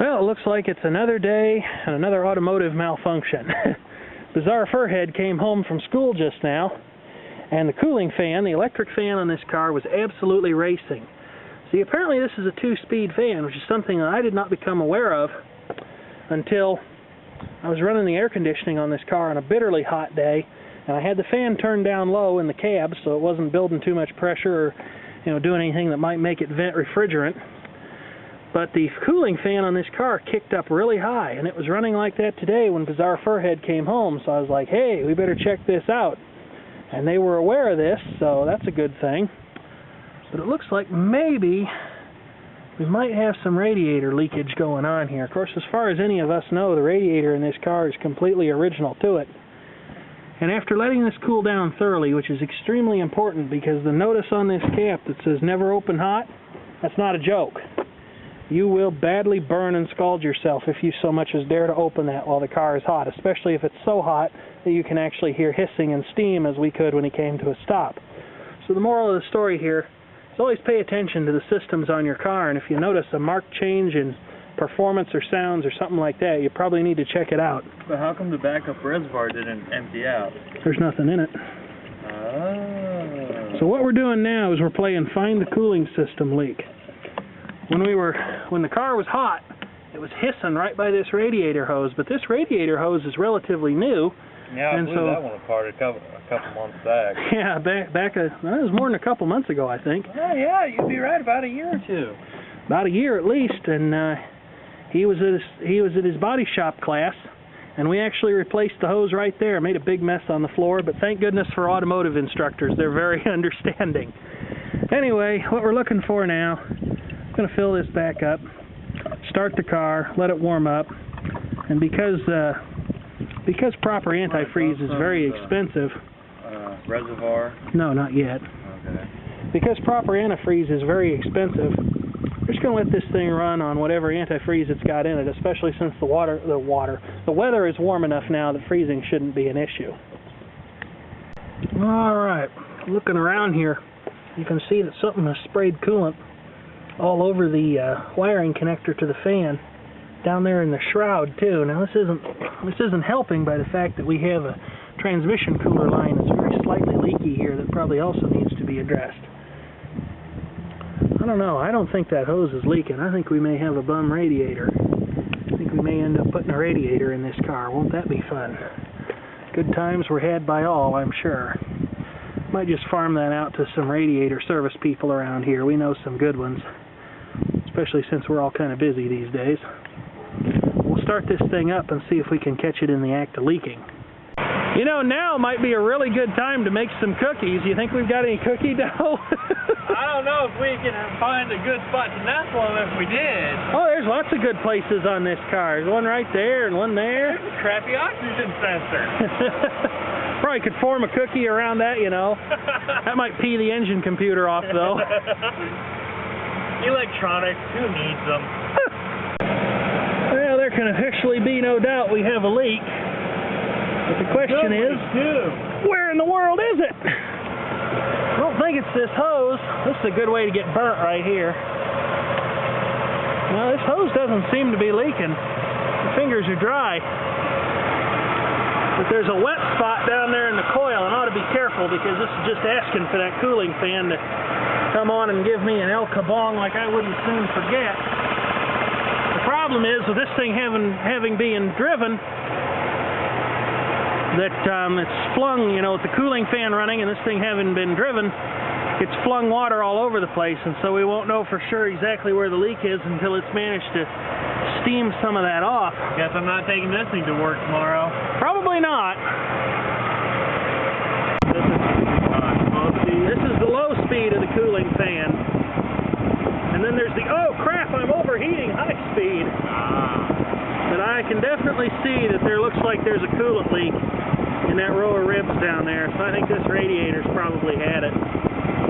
Well, it looks like it's another day and another automotive malfunction. Bizzarefurhead came home from school just now, and the cooling fan, the electric fan on this car, was absolutely racing. See, apparently this is a 2-speed fan, which is something that I did not become aware of until I was running the air conditioning on this car on a bitterly hot day, and I had the fan turned down low in the cab so it wasn't building too much pressure or, doing anything that might make it vent refrigerant. But the cooling fan on this car kicked up really high, and it was running like that today when Bizzarefurhead came home, so I was like, hey, we better check this out. And they were aware of this, so that's a good thing. But it looks like maybe we might have some radiator leakage going on here. Of course, as far as any of us know, the radiator in this car is completely original to it. And after letting this cool down thoroughly, which is extremely important because the notice on this cap that says never open hot, that's not a joke. You will badly burn and scald yourself if you so much as dare to open that while the car is hot, especially if it's so hot that you can actually hear hissing and steam as we could when he came to a stop. So the moral of the story here is always pay attention to the systems on your car, and if you notice a marked change in performance or sounds or something like that, you probably need to check it out. But how come the backup reservoir didn't empty out? There's nothing in it. Oh. So what we're doing now is we're playing Find the Cooling System Leak. When the car was hot, it was hissing right by this radiator hose, but this radiator hose is relatively new. Yeah, I blew that one apart a couple months back. Yeah, it was more than a couple months ago, I think. Oh yeah, you'd be right, about a year or two. About a year at least, and he was at his body shop class, and we actually replaced the hose right there. Made a big mess on the floor, but thank goodness for automotive instructors. They're very understanding. Anyway, what we're looking for now, I'm going to fill this back up, start the car, let it warm up, and because proper antifreeze is very expensive. Reservoir? No, not yet. Okay. Because proper antifreeze is very expensive, we're just going to let this thing run on whatever antifreeze it's got in it, especially since the weather is warm enough now that freezing shouldn't be an issue. Alright, looking around here, you can see that something has sprayed coolant all over the wiring connector to the fan, down there in the shroud too. Now this isn't helping by the fact that we have a transmission cooler line that's very slightly leaky here that probably also needs to be addressed. I don't know, I don't think that hose is leaking. I think we may have a bum radiator. I think we may end up putting a radiator in this car. Won't that be fun? Good times were had by all, I'm sure. Might just farm that out to some radiator service people around here. We know some good ones, especially since we're all kind of busy these days. We'll start this thing up and see if we can catch it in the act of leaking. You know, now might be a really good time to make some cookies. You think we've got any cookie dough? I don't know if we can find a good spot to nestle them if we did. Oh, there's lots of good places on this car. There's one right there and one there. There's a crappy oxygen sensor. Probably could form a cookie around that, That might pee the engine computer off, though. Electronics, who needs them? Well, there can officially be no doubt we have a leak. But the question is, where in the world is it? I don't think it's this hose. This is a good way to get burnt right here. Now, this hose doesn't seem to be leaking. The fingers are dry. But there's a wet spot down there in the coil, and I ought to be careful because this is just asking for that cooling fan to come on and give me an El Kabong like I wouldn't soon forget. The problem is, with this thing having been driven, that it's flung, with the cooling fan running and this thing having been driven, it's flung water all over the place, and so we won't know for sure exactly where the leak is until it's managed to steam some of that off. Guess I'm not taking this thing to work tomorrow. Probably not. This is the low speed of the cooling fan. And then there's the, oh crap, I'm overheating, high speed. But I can definitely see that there looks like there's a coolant leak in that row of ribs down there, so I think this radiator's probably had it.